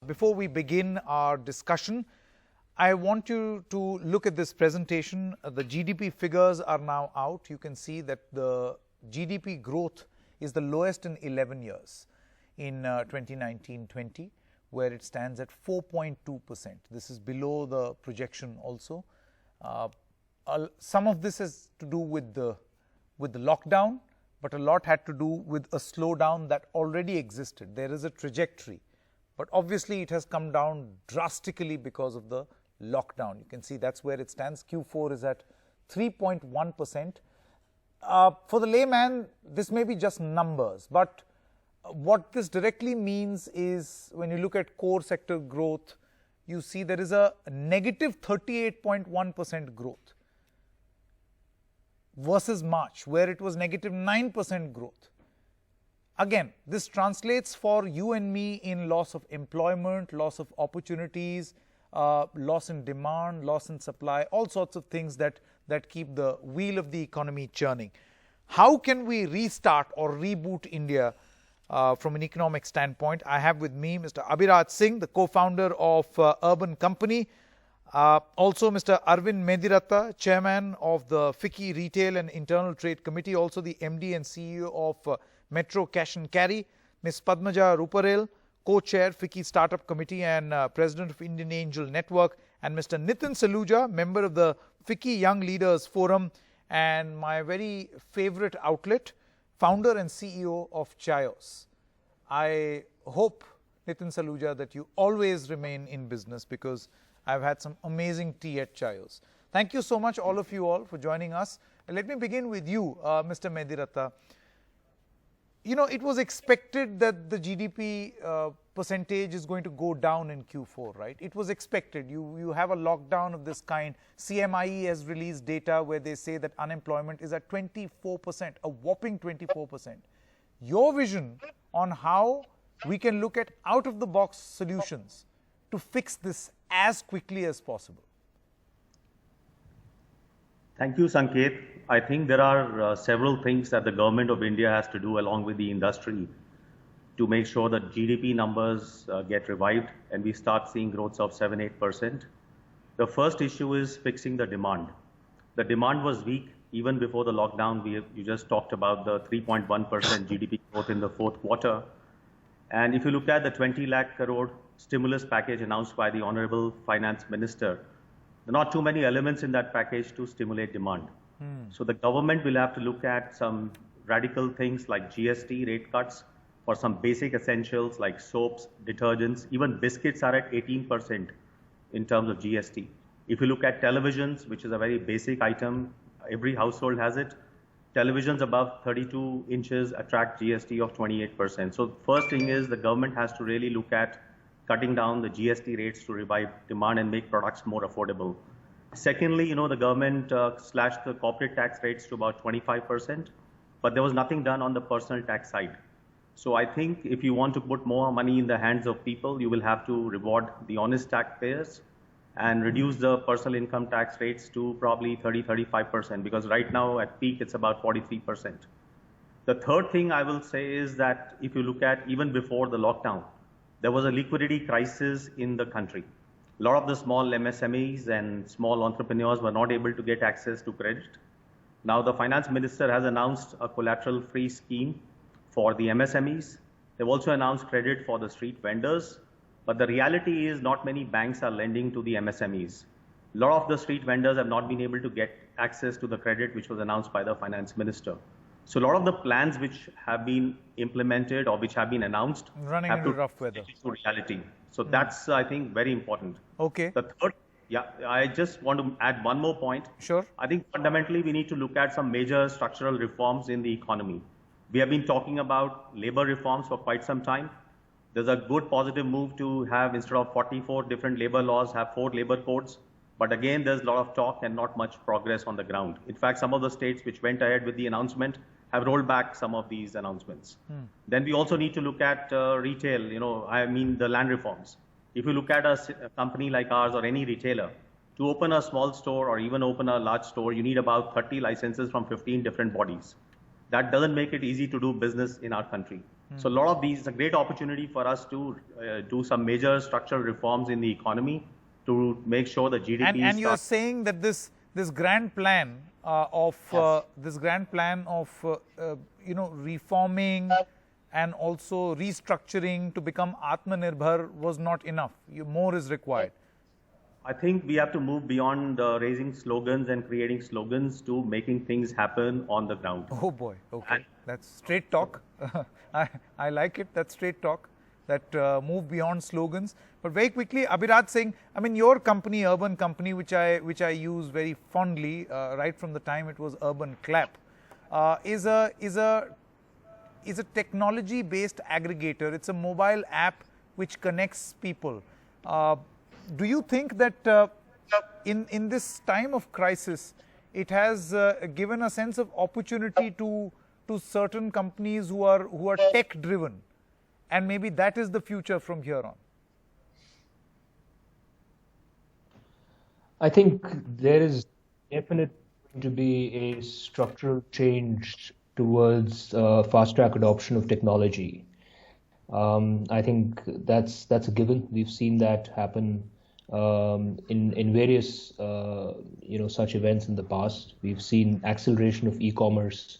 before we begin our discussion, I want you to look at this presentation. The GDP figures are now out. You can see that the GDP growth is the lowest in 11 years in 2019-20, where it stands at 4.2%. This is below the projection also. Some of this has to do with the lockdown, but a lot had to do with a slowdown that already existed. There is a trajectory, but obviously it has come down drastically because of the lockdown. You can see that's where it stands. Q4 is at 3.1%. For the layman, this may be just numbers, but what this directly means is when you look at core sector growth, you see there is a negative 38.1% growth versus March, where it was negative 9% growth. Again, this translates for you and me in loss of employment, loss of opportunities, loss in demand, loss in supply, all sorts of things that keep the wheel of the economy churning. How can we restart or reboot India from an economic standpoint? I have with me Mr. Abhiraj Singh, the co-founder of Urban Company. Also Mr. Arvind Mediratta, chairman of the FICCI Retail and Internal Trade Committee, also the MD and CEO of Metro Cash and Carry. Ms. Padmaja Ruparel, co-chair FICCI Startup Committee and president of Indian Angel Network, and Mr. Nitin Saluja, member of the FICCI Young Leaders Forum and my very favorite outlet, founder and CEO of Chayos. I hope, Nitin Saluja, that you always remain in business, because I've had some amazing tea at Chayos. Thank you so much, all of you all, for joining us. And let me begin with you, Mr. Mediratta. You know, it was expected that the GDP percentage is going to go down in Q4, right? It was expected. You have a lockdown of this kind. CMIE has released data where they say that unemployment is at 24%, a whopping 24%. Your vision on how we can look at out-of-the-box solutions to fix this as quickly as possible? Thank you, Sanket. I think there are several things that the government of India has to do along with the industry to make sure that GDP numbers get revived and we start seeing growths of 7-8%. The first issue is fixing the demand. The demand was weak even before the lockdown. You just talked about the 3.1% GDP growth in the fourth quarter. And if you look at the 20 lakh crore stimulus package announced by the Honorable Finance Minister, there are not too many elements in that package to stimulate demand. So the government will have to look at some radical things like GST rate cuts for some basic essentials like soaps, detergents, even biscuits are at 18% in terms of GST. If you look at televisions, which is a very basic item, every household has it, televisions above 32 inches attract GST of 28%. So first thing is the government has to really look at cutting down the GST rates to revive demand and make products more affordable. Secondly, you know, the government slashed the corporate tax rates to about 25%, but there was nothing done on the personal tax side. So I think if you want to put more money in the hands of people, you will have to reward the honest taxpayers and reduce the personal income tax rates to probably 30-35%, because right now at peak it's about 43%. The third thing I will say is that if you look at even before the lockdown, there was a liquidity crisis in the country. A lot of the small MSMEs and small entrepreneurs were not able to get access to credit. Now the finance minister has announced a collateral-free scheme for the MSMEs. They've also announced credit for the street vendors. But the reality is not many banks are lending to the MSMEs. A lot of the street vendors have not been able to get access to the credit which was announced by the finance minister. So a lot of the plans which have been implemented or which have been announced running into rough weather to reality. So that's, I think, very important. Okay. The third, I just want to add one more point. Sure. I think fundamentally we need to look at some major structural reforms in the economy. We have been talking about labor reforms for quite some time. There's a good positive move to have, instead of 44 different labor laws, have 4 labor codes. But again, there's a lot of talk and not much progress on the ground. In fact, some of the states which went ahead with the announcement have rolled back some of these announcements. Then we also need to look at retail, the land reforms. If you look at a company like ours or any retailer, to open a small store or even open a large store, you need about 30 licenses from 15 different bodies. That doesn't make it easy to do business in our country. So a lot of these is a great opportunity for us to do some major structural reforms in the economy to make sure the GDP And you're saying that this grand plan of reforming and also restructuring to become Atmanirbhar was not enough. More is required. I think we have to move beyond raising slogans and creating slogans to making things happen on the ground. Oh boy, okay. That's straight talk. I like it, that's straight talk. That move beyond slogans. But very quickly, Abhiraj Singh, I mean, your company, Urban Company, which I use very fondly, right from the time it was Urban Clap, is a technology-based aggregator. It's a mobile app which connects people. Do you think that in this time of crisis, it has given a sense of opportunity to certain companies who are tech-driven, and maybe that is the future from here on? I think there is definitely going to be a structural change towards fast-track adoption of technology. I think that's a given. We've seen that happen in various such events in the past. We've seen acceleration of e-commerce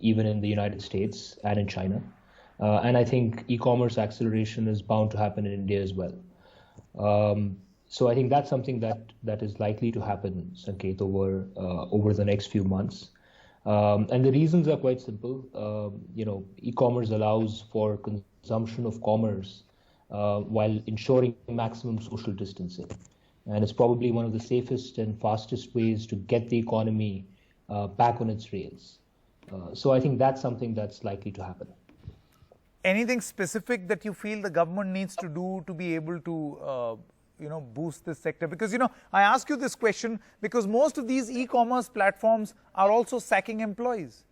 even in the United States and in China, and I think e-commerce acceleration is bound to happen in India as well. So I think that's something that is likely to happen, Sanket, over the next few months. And the reasons are quite simple. E-commerce allows for consumption of commerce while ensuring maximum social distancing. And it's probably one of the safest and fastest ways to get the economy back on its rails. So I think that's something that's likely to happen. Anything specific that you feel the government needs to do to be able to boost this sector? Because, I ask you this question because most of these e-commerce platforms are also sacking employees.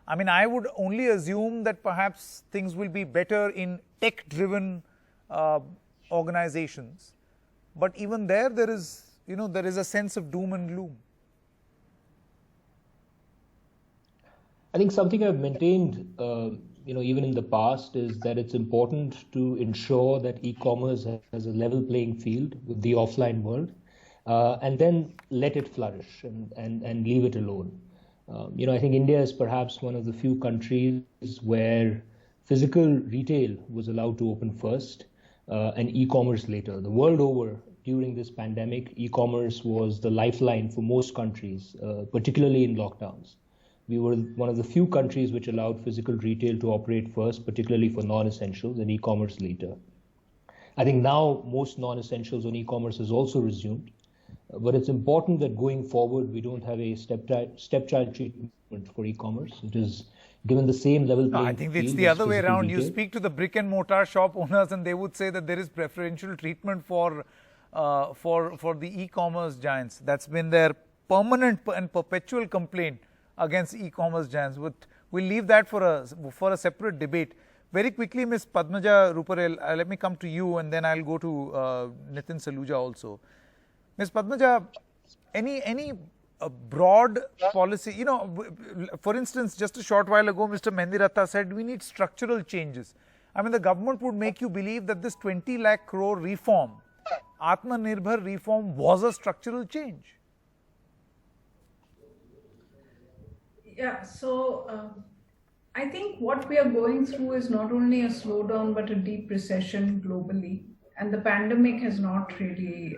I mean, I would only assume that perhaps things will be better in tech-driven organizations. But even there is a sense of doom and gloom. I think something I've maintained even in the past is that it's important to ensure that e-commerce has a level playing field with the offline world, and then let it flourish and leave it alone. I think India is perhaps one of the few countries where physical retail was allowed to open first and e-commerce later. The world over, during this pandemic, e-commerce was the lifeline for most countries, particularly in lockdowns. We were one of the few countries which allowed physical retail to operate first, particularly for non-essentials, and e-commerce later. I think now most non-essentials on e-commerce is also resumed, but it's important that going forward we don't have a stepchild treatment for e-commerce. It is given the same level playing field. I think it's the other way around. You speak to the brick and mortar shop owners and they would say that there is preferential treatment for the e-commerce giants. That's been their permanent and perpetual complaint against e-commerce giants. We'll leave that for a separate debate. Very quickly, Ms. Padmaja Ruparel, let me come to you and then I'll go to Nitin Saluja also. Ms. Padmaja, any broad policy, for instance, just a short while ago, Mr. Mendiratta said we need structural changes. I mean, the government would make you believe that this 20 lakh crore reform, Atmanirbhar reform, was a structural change. Yeah, so I think what we are going through is not only a slowdown but a deep recession globally, and the pandemic has not really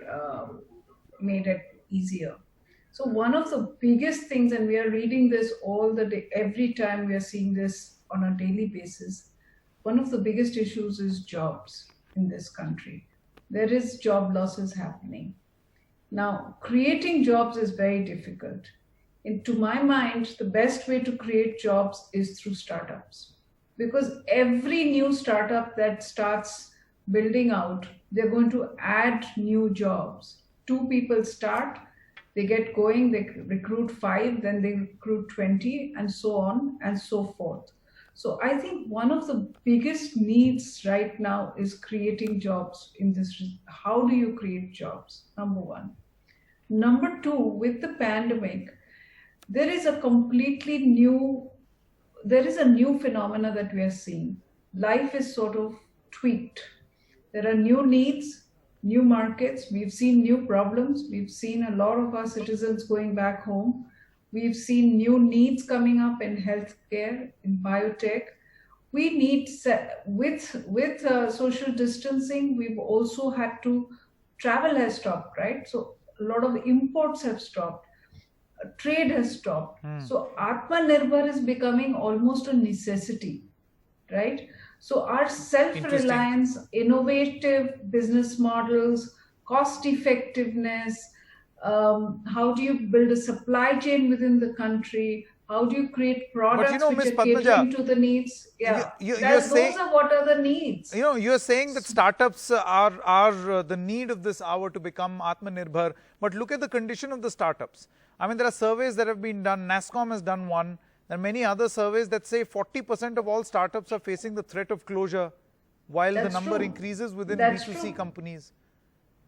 made it easier. So one of the biggest things, and we are reading this all the day, every time we are seeing this on a daily basis, one of the biggest issues is jobs in this country. There is job losses happening. Now, creating jobs is very difficult. And to my mind, the best way to create jobs is through startups. Because every new startup that starts building out, they're going to add new jobs. 2 people start, they get going, they recruit 5, then they recruit 20, and so on and so forth. So I think one of the biggest needs right now is creating jobs in this. How do you create jobs? Number one. Number two, with the pandemic, there is a completely new there is a new phenomena that we are seeing. Life is sort of tweaked. There are new needs, new markets. We've seen new problems. We've seen a lot of our citizens going back home. We've seen new needs coming up in healthcare, in biotech. We need, with social distancing, we've also had to, travel has stopped, right? So a lot of imports have stopped. Trade has stopped. So Atmanirbhar is becoming almost a necessity, right? So our self-reliance, innovative business models, cost effectiveness, how do you build a supply chain within the country? How do you create products which Ms. are catering to the needs? Those are what are the needs. You're saying that startups are the need of this hour to become Atmanirbhar. But look at the condition of the startups. I mean, there are surveys that have been done. NASSCOM has done one. There are many other surveys that say 40% of all startups are facing the threat of closure, while the number increases within B2C companies.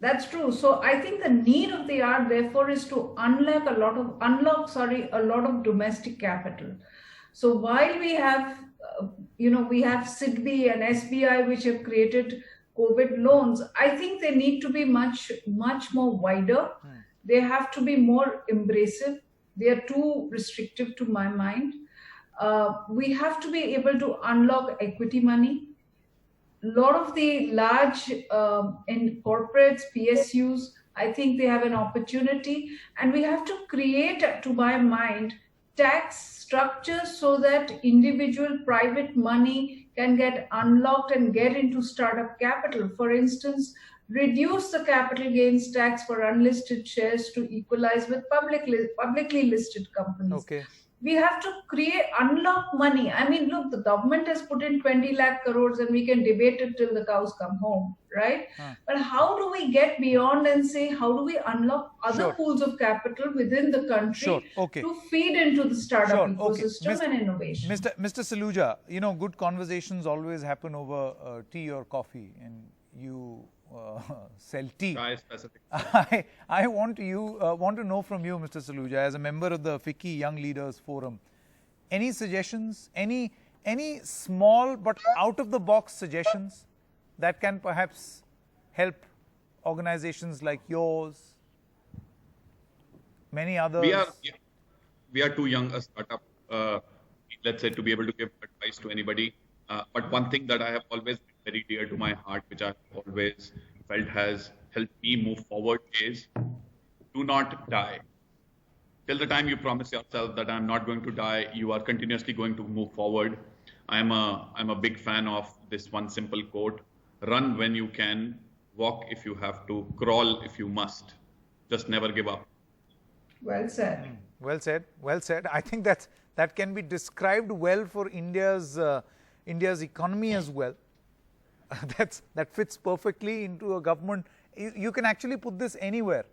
That's true. So I think the need of the hour, therefore, is to unlock a lot of domestic capital. So while we have, we have SIDBI and SBI, which have created COVID loans, I think they need to be much more wider. They have to be more embracive. They are too restrictive to my mind. We have to be able to unlock equity money. A lot of the large corporates, PSUs, I think they have an opportunity, and we have to create, to my mind, tax structures so that individual private money can get unlocked and get into startup capital. For instance, reduce the capital gains tax for unlisted shares to equalize with publicly listed companies. Okay. We have to unlock money. I mean, look, the government has put in 20 lakh crores and we can debate it till the cows come home, right? But how do we get beyond and say, how do we unlock other pools of capital within the country to feed into the startup ecosystem and innovation? Mr. Saluja, good conversations always happen over tea or coffee, and you sell tea. I want to know from you, Mr. Saluja, as a member of the FICCI Young Leaders Forum, any suggestions, any small but out-of-the-box suggestions that can perhaps help organizations like yours, many others? We are too young a startup, let's say, to be able to give advice to anybody. But one thing that I have always been very dear to my heart, which I've always felt has helped me move forward, is do not die. Till the time you promise yourself that I'm not going to die, you are continuously going to move forward. I'm a big fan of this one simple quote: run when you can, walk if you have to, crawl if you must. Just never give up. Well said. Well said. Well said. I think that can be described well for India's economy as well. That fits perfectly into a government. You can actually put this anywhere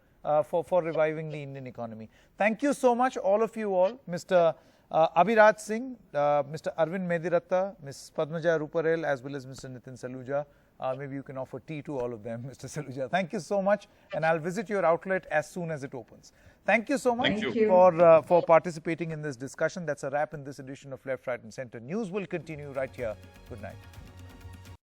for reviving the Indian economy. Thank you so much, all of you all. Mr. Abhiraj Singh, Mr. Arvind Mediratta, Ms. Padmaja Ruparel, as well as Mr. Nitin Saluja. Maybe you can offer tea to all of them, Mr. Saluja. Thank you so much, and I'll visit your outlet as soon as it opens. Thank you so much for participating in this discussion. That's a wrap in this edition of Left, Right and Center. News will continue right here. Good night.